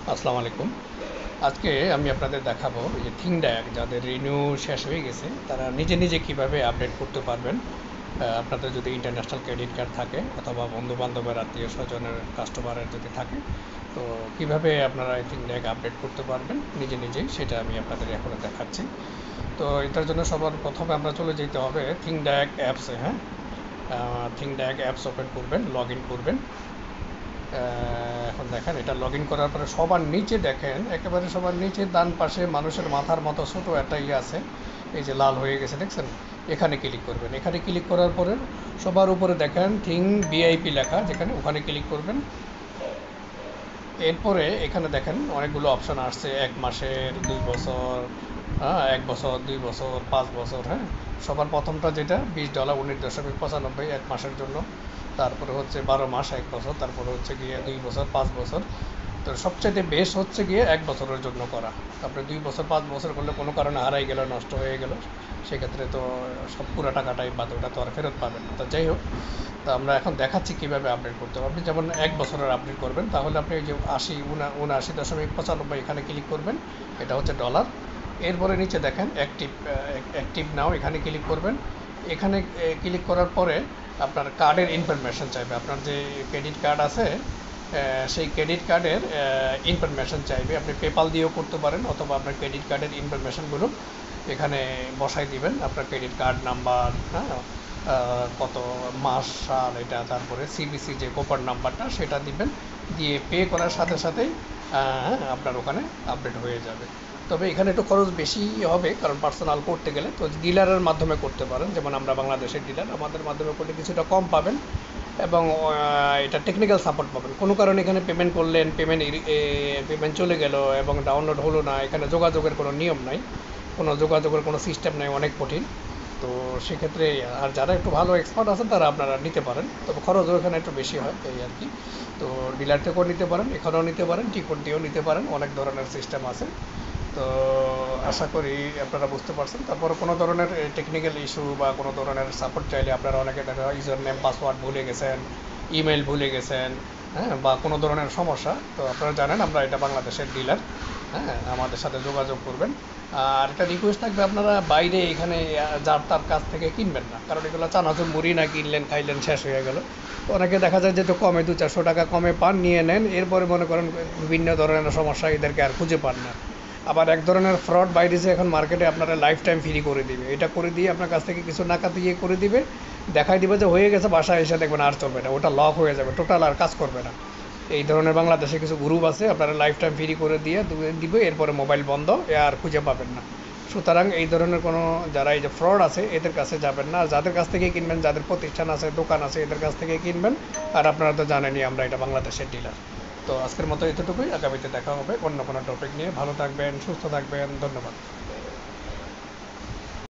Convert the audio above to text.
আসসালামু আলাইকুম। আজকে আমি আপনাদের দেখাবো যে থিংড্যাক যাদের রিনিউ শেষ হয়ে গেছে তারা নিজে নিজে কিভাবে আপডেট করতে পারবেন। আপনাদের যদি ইন্টারন্যাশনাল ক্রেডিট কার্ড থাকে অথবা বন্ধু বান্ধবের আত্মীয় স্বজনের কাস্টমারের যদি থাকে, তো কিভাবে আপনারা এই থিংড্যাক আপডেট করতে পারবেন নিজে নিজেই, সেটা আমি আপনাদের এখন দেখাচ্ছি। তো এটার জন্য সবার প্রথমে আমরা চলে যেতে হবে থিংড্যাক অ্যাপসে। হ্যাঁ, থিংড্যাক অ্যাপস ওপেন করবেন, লগ ইন করবেন। এখন দেখেন, এটা লগ ইন করার পরে সবার নিচে দেখেন, একেবারে সবার নিচে ডান পাশে মানুষের মাথার মতো ছোটো একটা ইয়ে আছে, এই যে লাল হয়ে গেছে দেখছেন, এখানে ক্লিক করবেন। এখানে ক্লিক করার পরে সবার উপরে দেখেন থিং ভিআইপি লেখা, যেখানে ওখানে ক্লিক করবেন। এরপরে এখানে দেখেন অনেকগুলো অপশান আসছে, 1 মাসের, 2 বছর, হ্যাঁ, 1 বছর, 2 বছর, 5 বছর। হ্যাঁ, সবার প্রথমটা যেটা $20, 19.95 1 মাসের জন্য। তারপরে হচ্ছে 12 মাস, 1 বছর, তারপরে হচ্ছে গিয়ে 2 বছর, 5 বছর। তো সবচেয়ে বেস্ট হচ্ছে গিয়ে 1 বছরের জন্য করা। তারপরে 2 বছর, 5 বছর করলে কোনো কারণে হারাই গেল, নষ্ট হয়ে গেল, সেক্ষেত্রে তো সব পুরো টাকাটাই বাদ, ওটা তো আর ফেরত পাবেন না। তো যাই হোক, তো আমরা এখন দেখাচ্ছি কীভাবে আপডেট করতে হবে। আপনি যেমন 1 বছরের আপডেট করবেন, তাহলে আপনি এই যে 79.95 এখানে ক্লিক করবেন, এটা হচ্ছে ডলার। এরপরে নিচে দেখেন অ্যাক্টিভ, অ্যাক্টিভ নাও, এখানে ক্লিক করবেন। এখানে ক্লিক করার পরে আপনার কার্ডের ইনফরমেশন চাইবে, আপনার যে ক্রেডিট কার্ড আছে সেই ক্রেডিট কার্ডের ইনফরমেশন চাইবে। আপনি পেপাল দিয়েও করতে পারেন, অথবা আপনার ক্রেডিট কার্ডের ইনফরমেশনগুলো এখানে বসাই দিবেন, আপনার ক্রেডিট কার্ড নাম্বার, হ্যাঁ, কত মাস, সাল, এটা, তারপরে সিবিসি যে কোপার নাম্বারটা সেটা দিবেন। দিয়ে পে করার সাথে সাথেই আপনার ওখানে আপডেট হয়ে যাবে। তবে এখানে একটু খরচ বেশি হবে, কারণ পার্সোনাল করতে গেলে তো ডিলারের মাধ্যমে করতে পারেন, যেমন আমরা বাংলাদেশের ডিলার, আমাদের মাধ্যমে করলে কিছুটা কম পাবেন এবং এটা টেকনিক্যাল সাপোর্ট পাবেন। কোনো কারণে এখানে পেমেন্ট করলেন, পেমেন্ট চলে গেল এবং ডাউনলোড হলো না, এখানে যোগাযোগের কোনো নিয়ম নাই, কোনো যোগাযোগের কোনো সিস্টেম নেই, অনেক কঠিন। তো সেক্ষেত্রে আর যারা একটু ভালো এক্সপার্ট আছেন তারা আপনারা নিতে পারেন, তবে খরচও এখানে একটু বেশি হয়, এই আর কি। তো ডিলার থেকেও নিতে পারেন, এখানেও নিতে পারেন, টিকট দিয়েও নিতে পারেন, অনেক ধরনের সিস্টেম আছে। তো আশা করি আপনারা বুঝতে পারছেন। তারপরে কোনো ধরনের টেকনিক্যাল ইস্যু বা কোনো ধরনের সাপোর্ট চাইলে, আপনারা অনেকে দেখা হয় ইউজার নেম পাসওয়ার্ড ভুলে গেছেন, ইমেল ভুলে গেছেন, হ্যাঁ, বা কোনো ধরনের সমস্যা, তো আপনারা জানেন আমরা এটা বাংলাদেশের ডিলার, হ্যাঁ, আমাদের সাথে যোগাযোগ করবেন। আর একটা রিকোয়েস্ট থাকবে, আপনারা বাইরে এখানে যার তার কাছ থেকে কিনবেন না, কারণ এগুলো চানাচুর মুড়ি না, কিনলেন, খাইলেন, শেষ হয়ে গেল। তো অনেকে দেখা যায় যে একটু কমে 200-400 টাকা কমে পান, নিয়ে নেন, এরপরে মনে করেন বিভিন্ন ধরনের সমস্যা, এদেরকে আর খুঁজে পান না। আবার এক ধরনের ফ্রড বাইরেছে এখন মার্কেটে, আপনারা লাইফ টাইম ফ্রি করে দিবে, এটা করে দিয়ে আপনার কাছ থেকে কিছু টাকা দিয়ে করে দিবে, দেখাই দিবে যে হয়ে গেছে, বাসায় এসে দেখবেন আর চলবে না, ওটা লক হয়ে যাবে, টোটাল আর কাজ করবে না। এই ধরনের বাংলাদেশে কিছু গ্রুপ আছে, আপনারা লাইফ টাইম ফ্রি করে দিয়ে দিবে, এরপরে মোবাইল বন্ধ, এ আর খুঁজে পাবেন না। সুতরাং এই ধরনের কোনো, যারা এই যে ফ্রড আছে এদের কাছে যাবেন না, আর যাদের কাছ থেকে কিনবেন, যাদের প্রতিষ্ঠান আছে, দোকান আছে, এদের কাছ থেকে কিনবেন। আর আপনারা তো জানেনই আমরা এটা বাংলাদেশের ডিলার। তো আজকের মতো এতটুকুই, আগামীতে দেখা হবে অন্য কোনো টপিক নিয়ে। ভালো থাকবেন, সুস্থ থাকবেন, ধন্যবাদ।